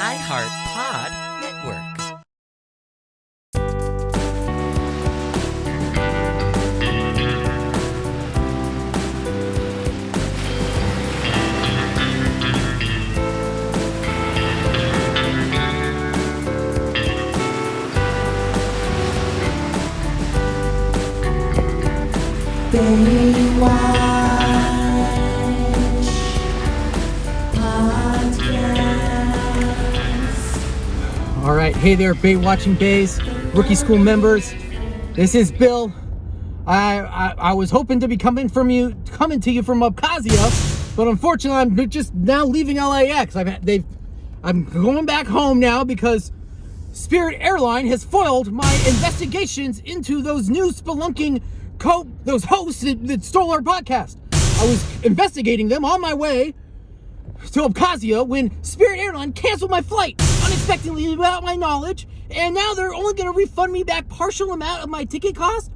iHeart Pod Network. Baywatch podcast. All right, hey there, Baywatching Bays, rookie school members. This is Bill. I was hoping to be coming to you from Abkhazia, but unfortunately, I'm just now leaving LAX. I'm going back home now because Spirit Airline has foiled my investigations into those new spelunking those hosts that stole our podcast. I was investigating them on my way to Abkhazia when Spirit Airline canceled my flight unexpectedly without my knowledge, and now they're only going to refund me back partial amount of my ticket cost.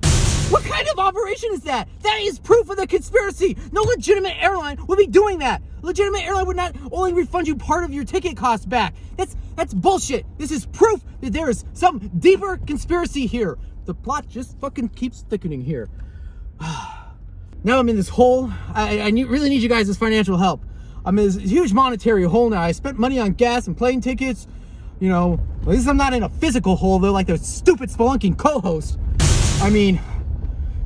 What kind of operation is that? That is proof of the conspiracy. No legitimate airline would be doing that. Legitimate airline would not only refund you part of your ticket cost back. That's bullshit. This is proof that there is some deeper conspiracy here. The plot just fucking keeps thickening here. Now I'm in this hole. I really need you guys' financial help. I'm in this huge monetary hole now. I spent money on gas and plane tickets. You know, at least I'm not in a physical hole though, like the stupid spelunking co-host. I mean,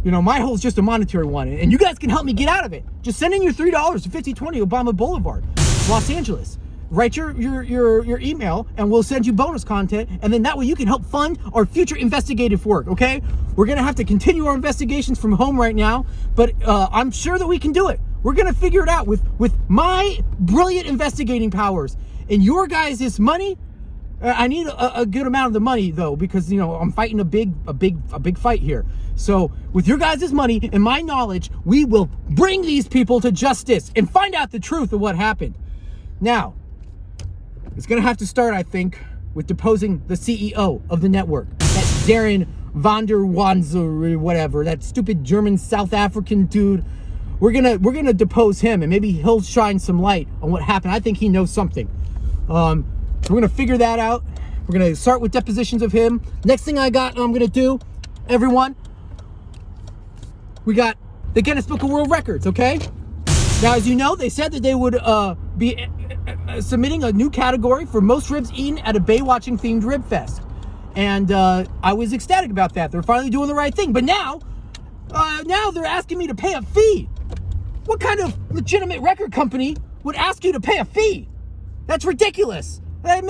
you know, my hole's just a monetary one, and you guys can help me get out of it. Just send in your $3 to 5020 Obama Boulevard, Los Angeles. Write your email, and we'll send you bonus content, and then that way you can help fund our future investigative work, okay? We're gonna have to continue our investigations from home right now, but I'm sure that we can do it. We're gonna figure it out with my brilliant investigating powers. And your guys' money, I need a good amount of the money though, because you know I'm fighting a big fight here. So with your guys' money and my knowledge, we will bring these people to justice and find out the truth of what happened. Now, it's gonna have to start, I think, with deposing the CEO of the network, that Darren van der Wanzer or whatever, that stupid German South African dude. We're gonna depose him, and maybe he'll shine some light on what happened. I think he knows something. We're gonna figure that out. We're gonna start with depositions of him. Next thing I'm gonna do, everyone, we got the Guinness Book of World Records, okay? Now, as you know, they said that they would be submitting a new category for most ribs eaten at a Baywatching themed rib fest. And I was ecstatic about that. They're finally doing the right thing. But now they're asking me to pay a fee. What kind of legitimate record company would ask you to pay a fee? That's ridiculous. That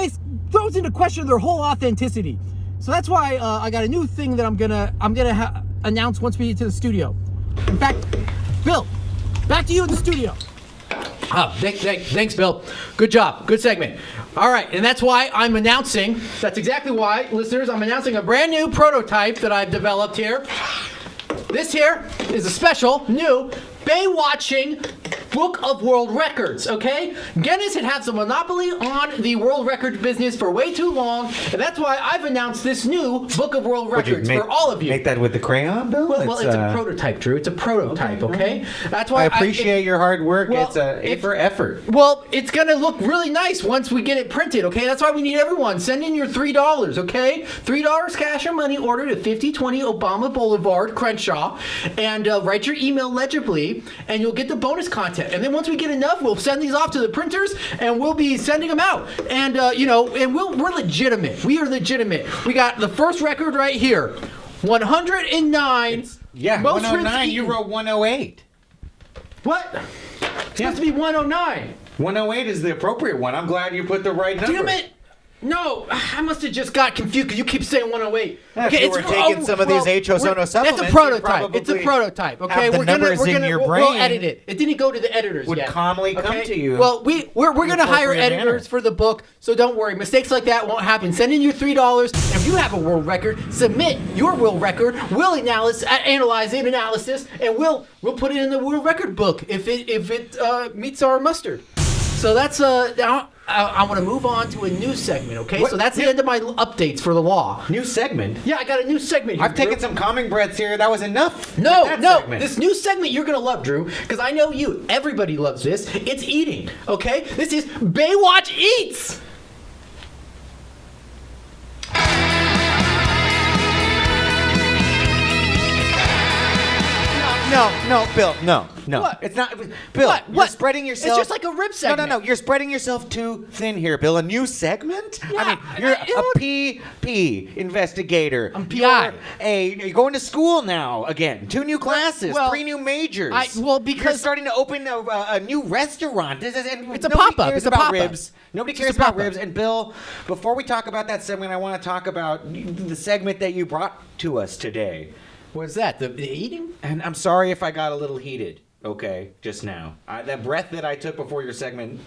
throws into question their whole authenticity. So that's why I got a new thing that I'm gonna announce once we get to the studio. In fact, Bill, back to you in the studio. Thanks, Bill. Good job. Good segment. All right, and that's why I'm announcing, that's exactly why, listeners, I'm announcing a brand new prototype that I've developed here. This here is a special new Baywatching Book of World Records, okay? Guinness had had some monopoly on the world record business for way too long, and that's why I've announced this new Book of World Records for all of you. Make that with the crayon, Bill? Well, it's a prototype, Drew. It's a prototype, okay? That's why I appreciate your hard work. Well, it's A for effort. Well, it's going to look really nice once we get it printed, okay? That's why we need everyone. Send in your $3, okay? $3 cash or money order to 5020 Obama Boulevard, Crenshaw, and write your email legibly, and you'll get the bonus content. And then once we get enough, we'll send these off to the printers, and we'll be sending them out. And, we're legitimate. We are legitimate. We got the first record right here. 109. Yeah, 109. You wrote 108. What? It's supposed to be 109. 108 is the appropriate one. I'm glad you put the right number. Damn it. No, I must have just got confused because you keep saying 108. Okay, you were taking some of these HOSONO supplements. That's a prototype. It's a prototype. Okay, we're gonna we'll edit it. It didn't go to the editors would yet. calmly come to you. Well, we're gonna hire editors for the book, so don't worry. Mistakes like that won't happen. Send in your $3. If you have a world record, submit your world record. We'll analyze it, and we'll put it in the world record book if it meets our mustard. So that's now. I want to move on to a new segment, okay? What? So that's the end of my updates for the law. New segment? Yeah, I got a new segment here, I've taken some calming breaths here. That was enough. No. Segment. This new segment you're going to love, Drew, because I know you. Everybody loves this. It's eating, okay? This is Baywatch Eats. No, Bill. No. What? It's not. Bill, What? you're What? spreading yourself. It's just like a rib segment. No. You're spreading yourself too thin here, Bill. A new segment? Yeah, I mean, you're you know a PP investigator. I'm PI. You're going to school now again. 2 new classes, Well, 3 new majors. because you're starting to open a new restaurant. It's a nobody pop-up. cares It's a about pop-up. ribs. Nobody It's cares just a about pop-up. ribs. And Bill, before we talk about that segment, I want to talk about the segment that you brought to us today. What's that? The eating? And I'm sorry if I got a little heated, okay, just now. That breath that I took before your segment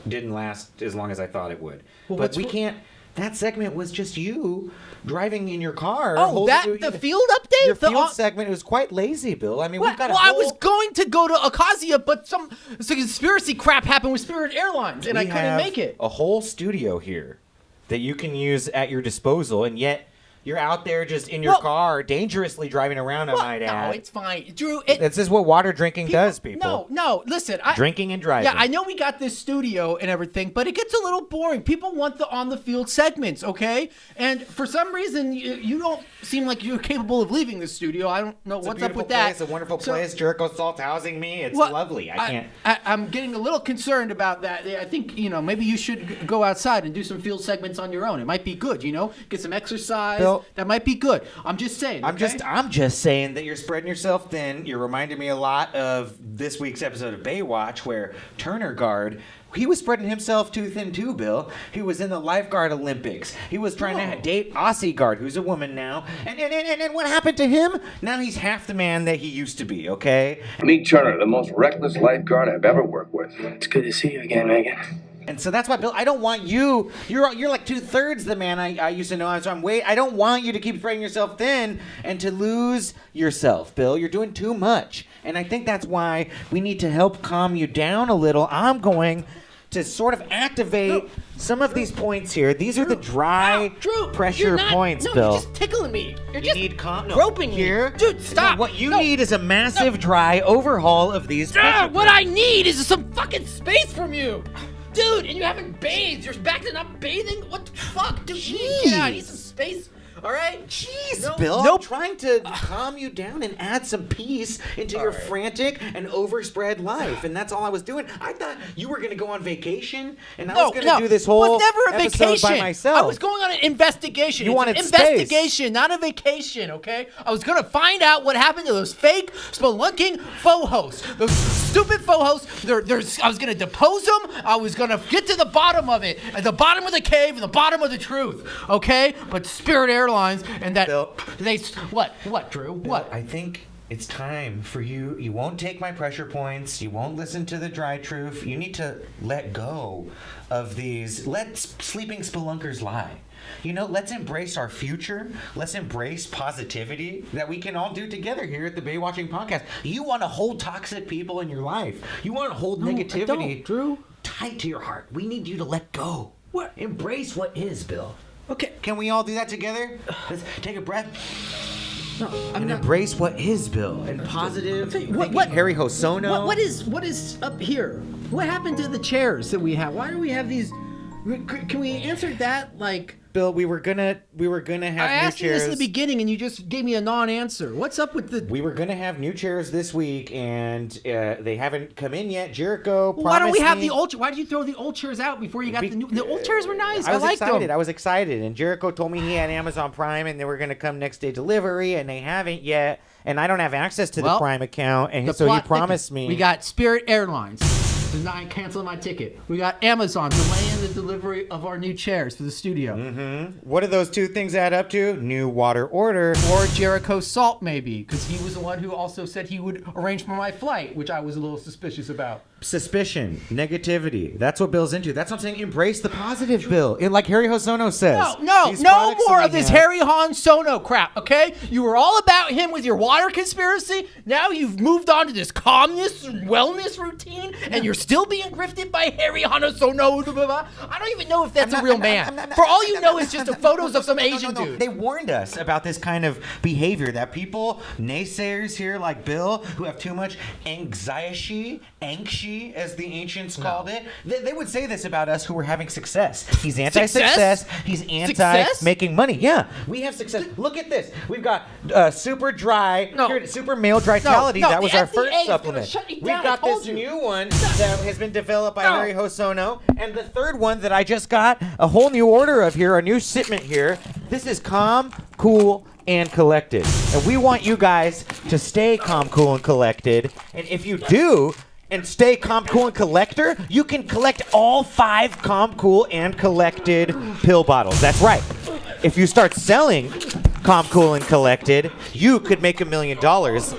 didn't last as long as I thought it would. Well, but we can't. That segment was just you driving in your car. Oh, the field update? Your field segment was quite lazy, Bill. I mean, we've got a I whole... was going to go to Acacia, but some conspiracy crap happened with Spirit Airlines, and I couldn't make it. A whole studio here that you can use at your disposal, and yet you're out there just in your car, dangerously driving around, I might add. No, it's fine. Drew, This is what water drinking does, people. No, listen. Drinking and driving. Yeah, I know we got this studio and everything, but it gets a little boring. People want the on-the-field segments, okay? And for some reason, you don't seem like you're capable of leaving the studio. I don't know what's up with that. It's a wonderful place. Jericho Salt's housing me. It's lovely. I'm getting a little concerned about that. I think, maybe you should go outside and do some field segments on your own. It might be good, get some exercise. Bill, that might be good. I'm just saying. I'm just saying that you're spreading yourself thin. You're reminding me a lot of this week's episode of Baywatch, where Turner Guard, he was spreading himself too thin too, Bill. He was in the lifeguard Olympics. He was trying to date Aussie Guard, who's a woman now. And what happened to him? Now he's half the man that he used to be, okay? Meet Turner, the most reckless lifeguard I've ever worked with. It's good to see you again, Megan. And so that's why, Bill, I don't want you. You're like 2/3 the man I used to know. So I don't want you to keep spreading yourself thin and to lose yourself, Bill. You're doing too much. And I think that's why we need to help calm you down a little. I'm going to sort of activate some of these points here. These are the dry pressure points, Bill. You're just tickling me. You're just groping groping here. me. Dude, stop. What you need is a massive dry overhaul of these pressure What I need is some fucking space from you. Dude, and you haven't bathed. You're back to not bathing? What the fuck? Dude, you need to get out. I need some space. All right? Jeez, Bill. I'm trying to calm you down and add some peace into your frantic and overspread life. And that's all I was doing. I thought you were going to go on vacation, and I was going to do this whole it was never a episode vacation. by myself. I was going on an investigation. You wanted an space. investigation, not a vacation, okay? I was going to find out what happened to those fake spelunking faux hosts. Those stupid faux hosts. I was going to depose them. I was going to get to the bottom of it. At the bottom of the cave and the bottom of the truth, okay? But Spirit Airlines and that Bill, what Drew? Bill, What? I think it's time for you. You won't take my pressure points. You won't listen to the dry truth. You need to let go of these. Let sleeping spelunkers lie. Let's embrace our future. Let's embrace positivity that we can all do together here at the Baywatching podcast. You want to hold toxic people in your life. You want to hold negativity, I don't, Drew. tight to your heart. We need you to let go. What? Embrace what is, Bill. Okay. Can we all do that together? Let's take a breath. No, I'm not. Embrace what is, Bill. And positive. What Harry Hosono. What is up here? What happened to the chairs that we have? Why do we have these? Can we answer that like? Bill, we were gonna have I new asked you chairs. this in the beginning, and you just gave me a non-answer. What's up with the? We were gonna have new chairs this week, and they haven't come in yet. Jericho promised Why don't we have me- the old? Why did you throw the old chairs out before you got the new? The old chairs were nice. I was liked excited. them. I was excited, and Jericho told me he had Amazon Prime, and they were gonna come next day delivery, and they haven't yet. And I don't have access to the Prime account, and so he promised me. We got Spirit Airlines denying canceling my ticket. We got Amazon delaying the delivery of our new chairs for the studio. Mm-hmm. What do those two things add up to? New water order. Or Jericho Salt, maybe, because he was the one who also said he would arrange for my flight, which I was a little suspicious about. Suspicion, negativity. That's what Bill's into. That's what I'm saying. Embrace the positive, Bill. Like Harry Hosono says. No more of this Harry Han Sono crap, okay? You were all about him with your water conspiracy. Now you've moved on to this calmness, wellness routine, and you're still being grifted by Harry Han Sono. I don't even know if that's a real man. For all you know, it's just the photos of some Asian dude. They warned us about this kind of behavior that people, naysayers here like Bill, who have too much anxiety, anti-monarchy, as the ancients called it. They would say this about us who were having success. He's anti-success. He's anti-making money. Yeah, we have success. Look at this. We've got super dry, super male drytality. That was our first supplement. We've got this new one that has been developed by Harry Hosono. And the third one that I just got a whole new order of here, a new shipment here. This is Calm, Cool, and Collected. And we want you guys to stay calm, cool, and collected. And if you do, and stay calm, cool, and collector, you can collect all 5 calm, cool, and collected pill bottles. That's right. If you start selling Calm, Cool, and Collected, you could make $1 million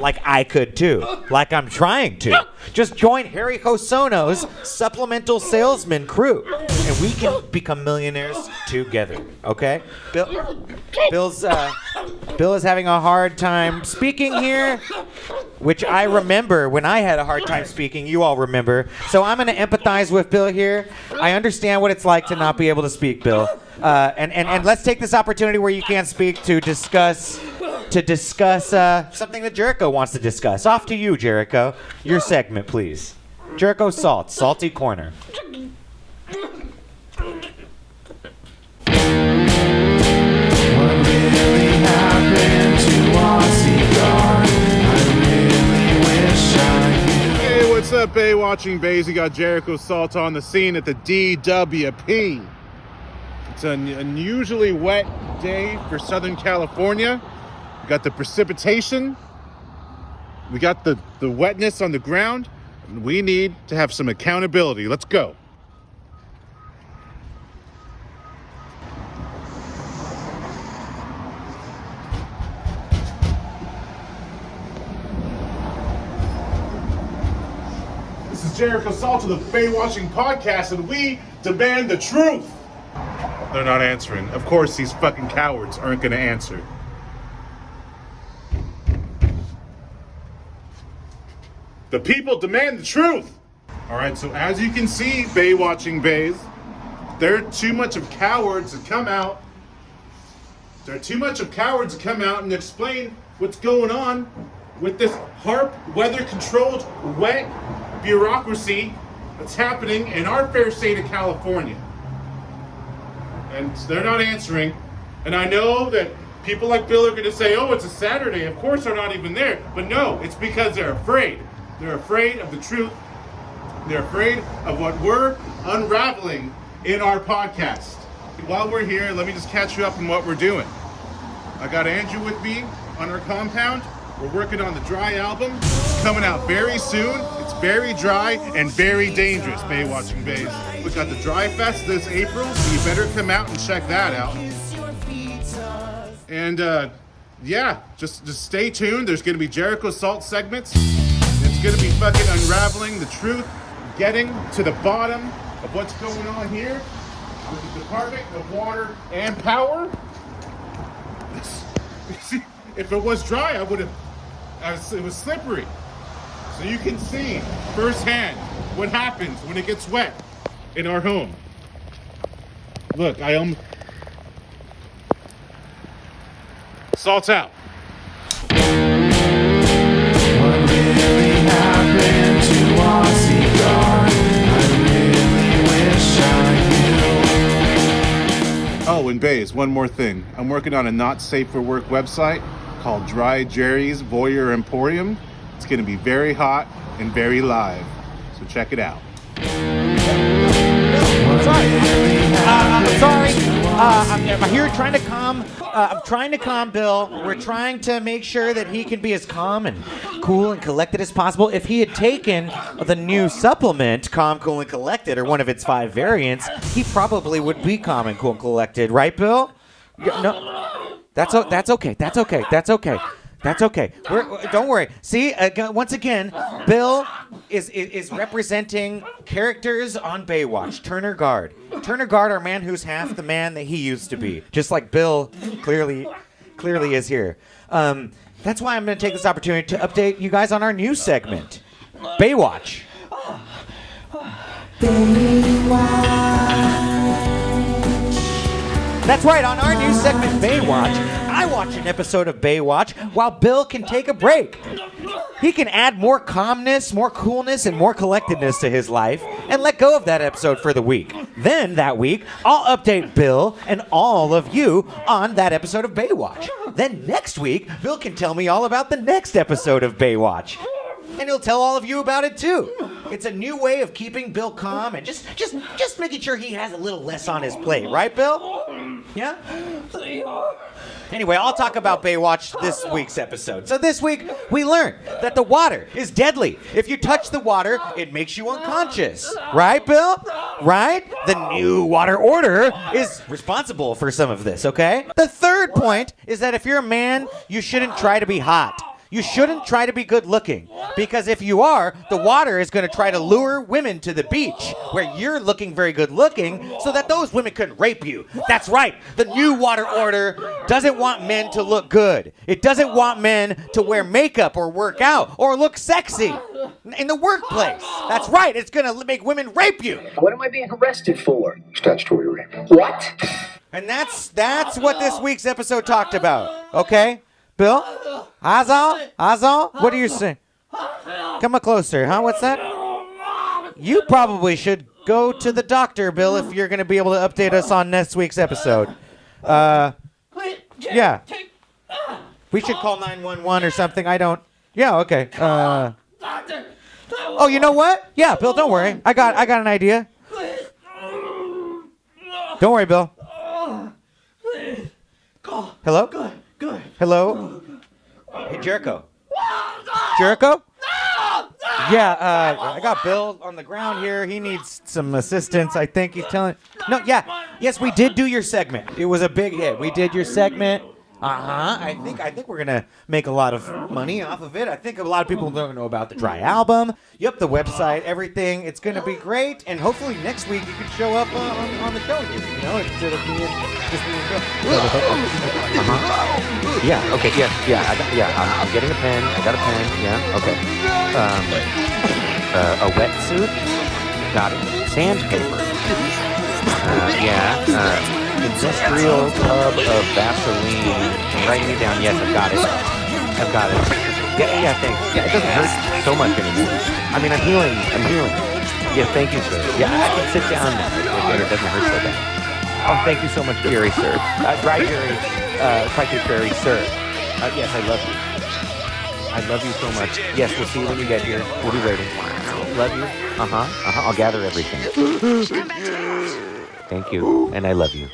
like I could too. Like I'm trying to. Just join Harry Hosono's supplemental salesman crew, and we can become millionaires together. Okay? Bill is having a hard time speaking here, which I remember when I had a hard time speaking. You all remember. So I'm going to empathize with Bill here. I understand what it's like to not be able to speak, Bill. And let's take this opportunity where you can't speak to discuss something that Jericho wants to discuss. Off to you, Jericho. Your segment, please. Jericho Salty Corner. Hey, what's up, Baywatching Bays? We got Jericho Salt on the scene at the DWP. It's an unusually wet day for Southern California. We got the precipitation. We got the wetness on the ground. And we need to have some accountability. Let's go. This is Jericho Salt of the Baywatching podcast, and we demand the truth. They're not answering. Of course, these fucking cowards aren't going to answer. The people demand the truth. All right, so as you can see, Baywatching Bays, there are too much of cowards to come out. There are too much of cowards to come out and explain what's going on with this HARP weather-controlled wet bureaucracy that's happening in our fair state of California. And they're not answering. And I know that people like Bill are going to say, oh, it's a Saturday. Of course they're not even there. But no, it's because they're afraid. They're afraid of the truth. They're afraid of what we're unraveling in our podcast. While we're here, let me just catch you up on what we're doing. I got Andrew with me on our compound. We're working on the Dry album. It's coming out very soon. It's very dry and very dangerous, Baywatching Bays. We got the Dry Fest this April, so you better come out and check that out. And yeah, just stay tuned. There's going to be Jericho Salt segments. It's going to be fucking unraveling the truth, getting to the bottom of what's going on here with the Department of Water and Power. If it was dry, it was slippery. So you can see firsthand what happens when it gets wet in our home. Look, Salt's out. What really happened to our cigar? I really wish I knew. Oh, and Bays, one more thing. I'm working on a not safe for work website called Dry Jerry's Voyeur Emporium. It's going to be very hot and very live. So check it out. I'm sorry. I'm here trying to calm. I'm trying to calm Bill. We're trying to make sure that he can be as calm and cool and collected as possible. If he had taken the new supplement, Calm, Cool, and Collected, or one of its 5 variants, he probably would be calm and cool and collected, right, Bill? No, that's okay. That's okay. Don't worry. See, once again, Bill is representing characters on Baywatch. Turner Guard, our man who's half the man that he used to be. Just like Bill clearly is here. That's why I'm going to take this opportunity to update you guys on our new segment, Baywatch. That's right. On our new segment, Baywatch, I watch an episode of Baywatch while Bill can take a break. He can add more calmness, more coolness, and more collectedness to his life and let go of that episode for the week. Then that week, I'll update Bill and all of you on that episode of Baywatch. Then next week, Bill can tell me all about the next episode of Baywatch. And he'll tell all of you about it too. It's a new way of keeping Bill calm and just making sure he has a little less on his plate, right, Bill? Yeah? Anyway, I'll talk about Baywatch this week's episode. So this week, we learned that the water is deadly. If you touch the water, it makes you unconscious. Right, Bill? Right? The new water order is responsible for some of this, okay? The third point is that if you're a man, you shouldn't try to be hot. You shouldn't try to be good looking, because if you are, the water is going to try to lure women to the beach where you're looking very good looking so that those women can rape you. That's right. The new water order doesn't want men to look good. It doesn't want men to wear makeup or work out or look sexy in the workplace. That's right. It's going to make women rape you. What am I being arrested for? Statutory rape. What? And that's what this week's episode talked about. Okay? Bill? Azal? What are you saying? Come up closer, huh? What's that? You probably should go to the doctor, Bill, if you're going to be able to update us on next week's episode. Yeah. We should call 911 or something. I don't... Yeah, okay. Oh, you know what? Yeah, Bill, don't worry. I got an idea. Don't worry, Bill. Hello? Good. Hello? Hey, Jericho. Jericho? Yeah, I got Bill on the ground here. He needs some assistance. I think he's telling... No, yeah. Yes, we did do your segment. It was a big hit. We did your segment. I think we're gonna make a lot of money off of it. I think a lot of people don't know about the dry album. Yep, the website, everything. It's gonna be great, and hopefully next week you can show up on the show here. You know, instead of just being Bill. Yeah. Okay. Yeah. I'm getting a pen. I got a pen. Yeah. Okay. A wetsuit. Got it. Sandpaper. Industrial tub of Vaseline. I'm writing it down. Yes, I've got it. Yeah, thanks. Yeah, it doesn't hurt so much anymore. I mean, I'm healing. Yeah, thank you, sir. Yeah, I can sit down now. It doesn't hurt so bad. Oh, thank you so much, Jerry, sir. Right, Jerry. Jerry, sir. Yes, I love you. I love you so much. Yes, we'll see you when you get here. We'll be waiting. Love you. I'll gather everything. Thank you, and I love you.